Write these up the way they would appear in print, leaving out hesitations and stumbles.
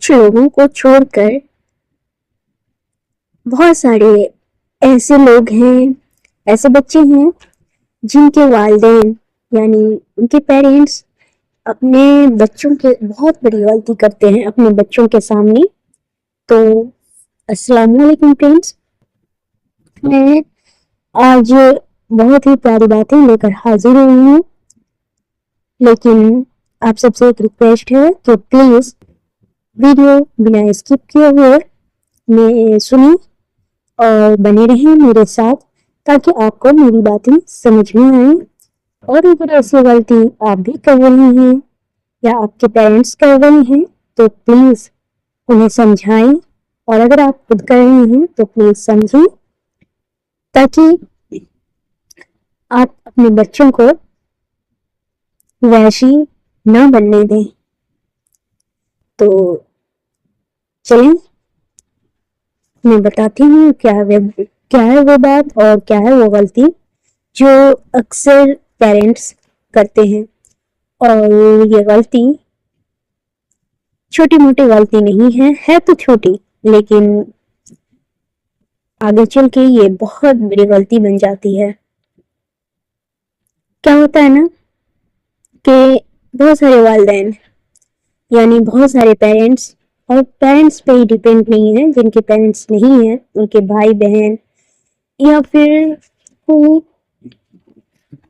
کچھ لوگوں کو چھوڑ کر بہت سارے ایسے لوگ ہیں، ایسے بچے ہیں جن کے والدین یعنی ان کے پیرنٹس اپنے بچوں کے بہت بڑی غلطی کرتے ہیں اپنے بچوں کے سامنے۔ تو السلام علیکم فرینڈس، میں آج بہت ہی پیاری باتیں لے کر حاضر ہوئی ہوں، لیکن آپ سب سے ایک ریکویسٹ ہے کہ پلیز ویڈیو بنا اسکپ کیے ہوئے میں سنیں اور بنے رہیں میرے ساتھ تاکہ آپ کو میری باتیں سمجھ میں آئیں، اور اگر ایسی غلطی آپ بھی کر رہے ہیں یا آپ کے پیرنٹس کر رہے ہیں تو پلیز انہیں سمجھائیں، اور اگر آپ خود کر رہے ہیں تو پلیز سمجھیں تاکہ آپ اپنے بچوں کو وحشی نہ بننے دیں۔ تو چلیں میں بتاتی ہوں کیا ہے وہ بات اور کیا ہے وہ غلطی جو اکثر پیرنٹس کرتے ہیں۔ اور یہ غلطی چھوٹی موٹی غلطی نہیں ہے تو چھوٹی، لیکن آگے چل کے یہ بہت بڑی غلطی بن جاتی ہے۔ کیا ہوتا ہے نا کہ بہت سارے والدین یعنی بہت سارے پیرنٹس، اور پیرنٹس پہ ہی ڈیپینڈ نہیں ہے، جن کے پیرنٹس نہیں ہیں ان کے بھائی بہن یا پھر کوئی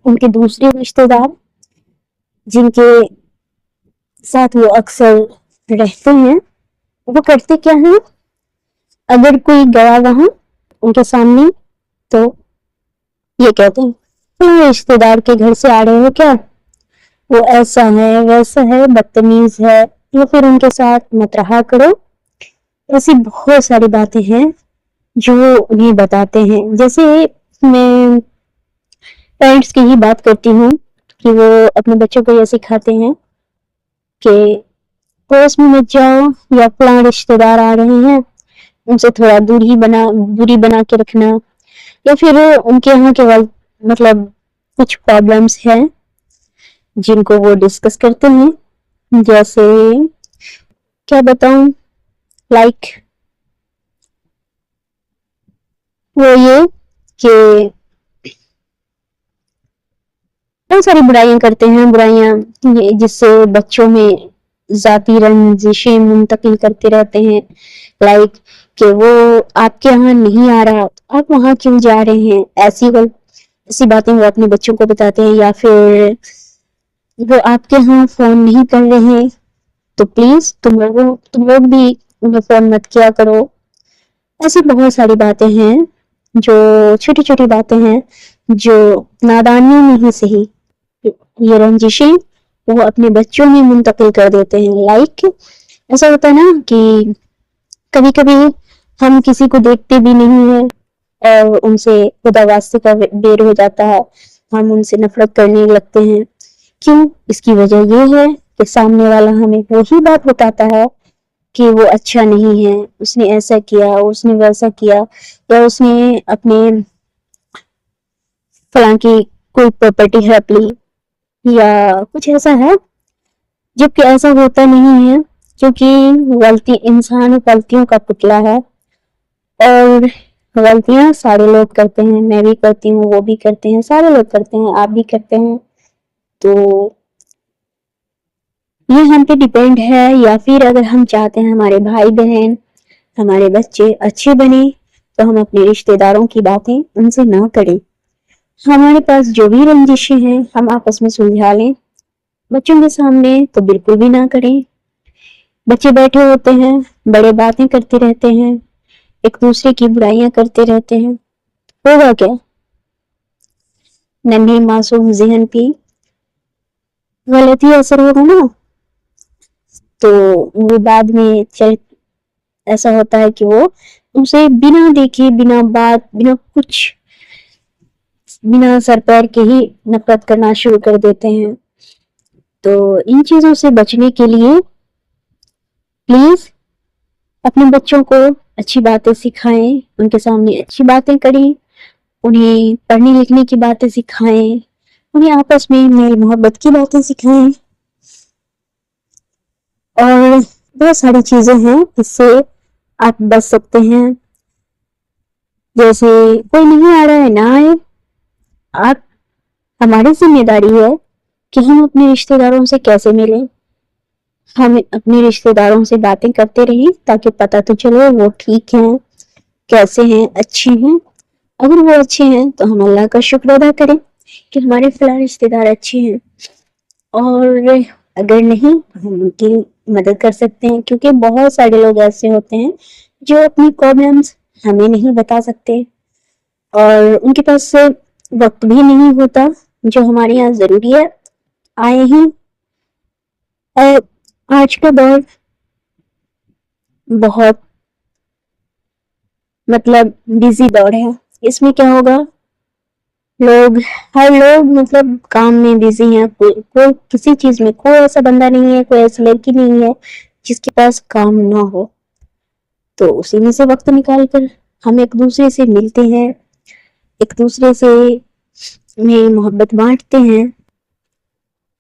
ان کے دوسرے رشتے دار جن کے ساتھ وہ اکثر رہتے ہیں، وہ کرتے کیا ہیں، اگر کوئی گیا وہاں ان کے سامنے تو یہ کہتے ہیں تم رشتے دار کے گھر سے آ رہے ہو کیا، وہ ایسا ہے ویسا ہے بدتمیز ہے، یا پھر ان کے ساتھ مت رہا کرو۔ ایسی بہت ساری باتیں ہیں جو انہیں بتاتے ہیں۔ جیسے میں پیرنٹس کی ہی بات کرتی ہوں کہ وہ اپنے بچوں کو یہ سکھاتے ہیں کہ پڑوس میں مت جاؤ، یا فلاں رشتے دار آ رہے ہیں ان سے تھوڑا دوری بنا کے رکھنا، یا پھر ان کے یہاں کے مطلب کچھ پرابلمس ہیں جن کو وہ ڈسکس کرتے ہیں۔ جیسے کیا بتاؤں، لائک وہ یہ کہ بہت ساری برائیاں کرتے ہیں، برائیاں جس سے بچوں میں ذاتی رنجشیں منتقل کرتے رہتے ہیں، لائک کہ وہ آپ کے یہاں نہیں آ رہا آپ وہاں کیوں جا رہے ہیں، ایسی باتیں وہ اپنے بچوں کو بتاتے ہیں۔ یا پھر وہ آپ کے یہاں فون نہیں کر رہے تو پلیز تم لوگ بھی انہیں فون مت کیا کرو۔ ایسی بہت ساری باتیں ہیں جو چھوٹی چھوٹی باتیں ہیں جو نادانی میں ہی صحیح یہ رنجشیں وہ اپنے بچوں میں منتقل کر دیتے ہیں۔ لائک ایسا ہوتا ہے نا کہ کبھی کبھی ہم کسی کو دیکھتے بھی نہیں ہیں اور ان سے خدا واسطے کا دیر ہو جاتا ہے، ہم ان سے نفرت کرنے لگتے ہیں۔ کیوں؟ اس کی وجہ یہ ہے کہ سامنے والا ہمیں وہی بات بتاتا ہے کہ وہ اچھا نہیں ہے، اس نے ایسا کیا، اس نے ویسا کیا، یا اس نے اپنے فلاں کی کوئی پراپرٹی ہڑپ لی یا کچھ ایسا ہے، جبکہ ایسا ہوتا نہیں ہے، کیونکہ انسان غلطیوں کا پتلا ہے، اور غلطیاں سارے لوگ کرتے ہیں، میں بھی کرتی ہوں، وہ بھی کرتے ہیں، سارے لوگ کرتے ہیں، آپ بھی کرتے ہیں۔ تو یہ ہم پہ ڈیپینڈ ہے، یا پھر اگر ہم چاہتے ہیں ہمارے بھائی بہن ہمارے بچے اچھے بنے تو ہم اپنے رشتے داروں کی باتیں ان سے نہ کریں۔ ہمارے پاس جو بھی رنجشیں ہیں ہم آپس میں سلجھا لیں، بچوں کے سامنے تو بالکل بھی نہ کریں۔ بچے بیٹھے ہوتے ہیں، بڑے باتیں کرتے رہتے ہیں، ایک دوسرے کی برائیاں کرتے رہتے ہیں، ہوگا کیا؟ ننھے معصوم ذہن پہ غلط ہی اثر ہوگا نا۔ تو وہ بعد میں ایسا ہوتا ہے کہ وہ ان سے بنا دیکھے، بنا بات، بنا سر پیر کے ہی نفرت کرنا شروع کر دیتے ہیں۔ تو ان چیزوں سے بچنے کے لیے پلیز اپنے بچوں کو اچھی باتیں سکھائیں، ان کے سامنے اچھی باتیں کریں، انہیں پڑھنے لکھنے کی باتیں سکھائیں، انہیں آپس میں میل محبت کی باتیں سکھائیں، اور بہت ساری چیزیں ہیں اس سے آپ بچ سکتے ہیں. جیسے کوئی نہیں آ رہا ہے نہ آئے. آپ ہماری ذمہ داری ہے کہ ہم اپنے رشتے داروں سے کیسے ملیں. ہم اپنے رشتے داروں سے باتیں کرتے رہیں تاکہ پتہ تو چلے وہ ٹھیک ہیں، کیسے ہیں، اچھے ہیں. اگر وہ اچھے ہیں تو ہم اللہ کا شکر ادا کریں کہ ہمارے فلاں رشتے دار اچھے ہیں، اور اگر نہیں ہم ان کی مدد کر سکتے ہیں، کیونکہ بہت سارے لوگ ایسے ہوتے ہیں جو اپنی پرابلمس ہمیں نہیں بتا سکتے، اور ان کے پاس وقت بھی نہیں ہوتا جو ہمارے یہاں ضروری ہے. آئے ہی آج کا دور بہت بزی دور ہے. اس میں کیا ہوگا، ہر لوگ کام میں بزی ہیں. کوئی کسی چیز میں، کوئی ایسا بندہ نہیں ہے، کوئی ایسی لڑکی نہیں ہے جس کے پاس کام نہ ہو. تو اسی میں سے وقت نکال کر ہم ایک دوسرے سے ملتے ہیں، ایک دوسرے سے میں محبت بانٹتے ہیں،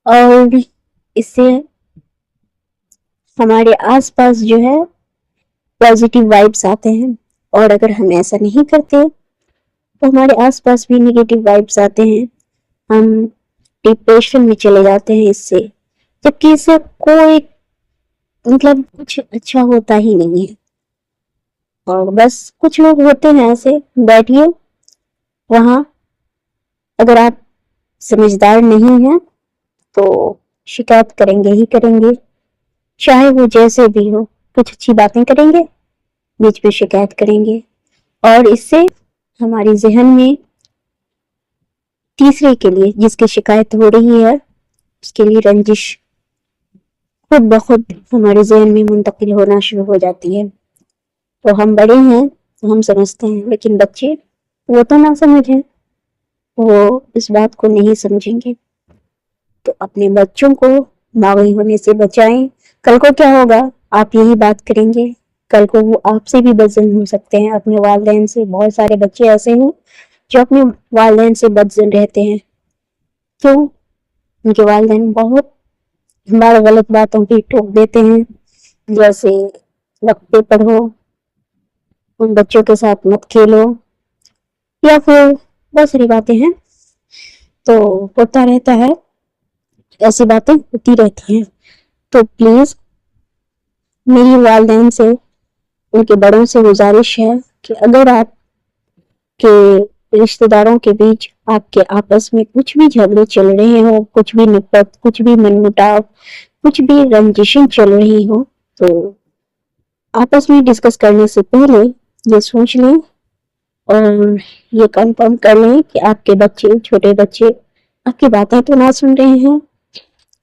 اور اس سے ہمارے آس پاس جو ہے پازیٹیو وائبس آتے ہیں. اور اگر ہم ایسا نہیں کرتے تو ہمارے آس پاس بھی نیگیٹو وائبس آتے ہیں. ہم ڈپریشن میں چلے جاتے ہیں اس سے، جبکہ اس سے کوئی کچھ اچھا ہوتا ہی نہیں ہے. اور بس کچھ لوگ ہوتے ہیں ایسے، بیٹھیے وہاں. اگر آپ سمجھدار نہیں ہیں تو شکایت کریں گے ہی کریں گے، چاہے وہ جیسے بھی ہو. کچھ اچھی باتیں کریں گے، بیچ میں شکایت کریں گے، اور اس سے ہماری ذہن میں تیسرے کے لیے جس کی شکایت ہو رہی ہے اس کے لیے رنجش خود بخود ہمارے ذہن میں منتقل ہونا شروع ہو جاتی ہے. تو ہم بڑے ہیں تو ہم سمجھتے ہیں، لیکن بچے وہ تو نہ سمجھیں، وہ اس بات کو نہیں سمجھیں گے. تو اپنے بچوں کو باغی ہونے سے بچائیں. کل کو کیا ہوگا، آپ یہی بات کریں گے، کل کو وہ آپ سے بھی بدظن ہو سکتے ہیں، اپنے والدین سے. بہت سارے بچے ایسے ہیں جو اپنے والدین سے بدظن رہتے ہیں. کیوں؟ ان کے والدین بہت بار غلط باتوں پہ ٹوک دیتے ہیں، جیسے وقت پہ پڑھو، ان بچوں کے ساتھ مت کھیلو، یا پھر بہت ساری باتیں ہیں. تو ہوتا رہتا ہے، ایسی باتیں ہوتی رہتی ہیں. تو پلیز میری والدین سے، ان کے بڑوں سے گزارش ہے کہ اگر آپ کے رشتے داروں کے بیچ آپ کے آپس میں کچھ بھی جھگڑے چل رہے ہوں، کچھ بھی نفرت، کچھ بھی منمٹاؤ، کچھ بھی رنجشیں چل رہی ہوں، تو آپس میں ڈسکس کرنے سے پہلے یہ سوچ لیں اور یہ کنفرم کر لیں کہ آپ کے بچے، چھوٹے بچے آپ کی باتیں تو نہ سن رہے ہیں،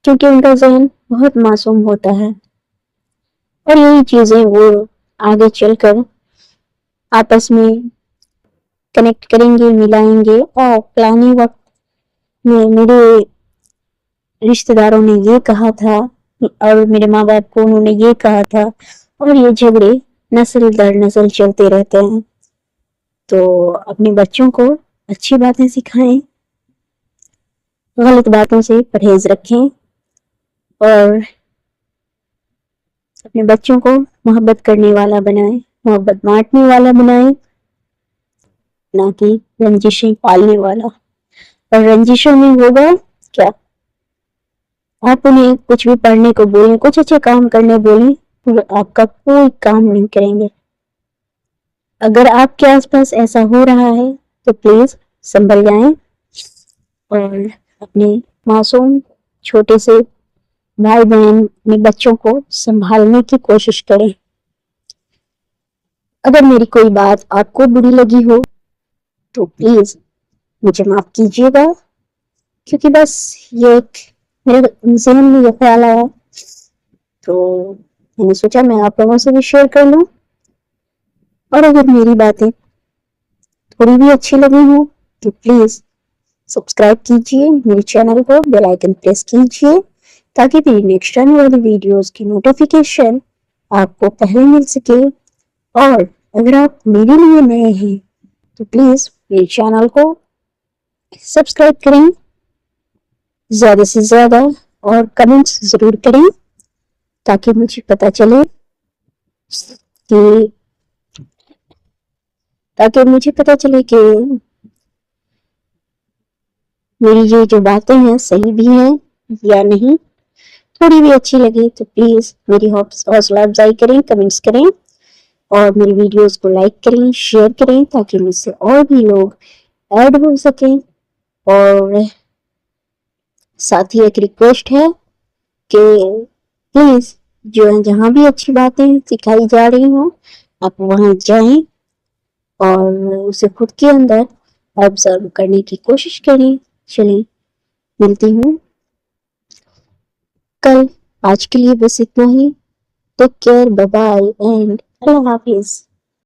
کیونکہ ان کا ذہن بہت معصوم ہوتا ہے. اور یہی چیزیں وہ آگے چل کر آپس میں کنیکٹ کریں گے، ملائیں گے. اور پلانی وقت میں میرے رشتے داروں نے یہ کہا تھا، اور میرے ماں باپ کو انہوں نے یہ کہا تھا، اور یہ جھگڑے نسل در نسل چلتے رہتے ہیں. تو اپنے بچوں کو اچھی باتیں سکھائیں، غلط باتوں سے پرہیز رکھیں، اور اپنے بچوں کو محبت کرنے والا بنائیں، محبت بانٹنے والا بنائیں، نہ کہ رنجشیں پالنے والا. اور رنجشوں میں ہوگا کیا، آپ انہیں کچھ بھی پڑھنے کو بولیں، کچھ اچھے کام کرنے بولیں، وہ آپ کا کوئی کام نہیں کریں گے. اگر آپ کے آس پاس ایسا ہو رہا ہے تو پلیز سنبھل جائیں، اور اپنے معصوم چھوٹے سے بھائی بہن میں بچوں کو سنبھالنے کی کوشش کریں. اگر میری کوئی بات آپ کو بری لگی ہو تو پلیز مجھے معاف کیجیے گا، کیونکہ بس یہ میرے ذہن میں یہ خیال آیا تو میں نے سوچا میں آپ لوگوں سے بھی شیئر کر لوں. اور اگر میری باتیں تھوڑی بھی اچھی لگی ہوں تو پلیز سبسکرائب کیجیے میرے چینل کو، بیل آئیکن پریس کیجیے، تاکہ میری نیکسٹ آنے والی ویڈیوز کی نوٹیفیکیشن آپ کو پہلے مل سکے. اور اگر آپ میرے لیے نئے ہیں تو پلیز میرے چینل کو سبسکرائب کریں، زیادہ سے زیادہ، اور کمنٹس ضرور کریں. تاکہ مجھے پتہ چلے کہ میری یہ جو باتیں ہیں صحیح بھی ہیں یا نہیں. تھوڑی بھی اچھی لگے تو پلیز میری حوصلہ افزائی کریں، کمنٹس کریں اور میری ویڈیوز کو لائک کریں، شیئر کریں تاکہ مجھ سے اور بھی لوگ ایڈ ہو سکیں. اور ساتھ ہی ایک ریکویسٹ ہے کہ پلیز جہاں بھی اچھی باتیں سکھائی جا رہی ہوں آپ وہاں جائیں اور اسے خود کے اندر آبزرو کرنے کی کوشش کریں. چلیں ملتی ہوں کل. آج کے لیے بس اتنا ہی. Take care, bye bye and اللہ حافظ.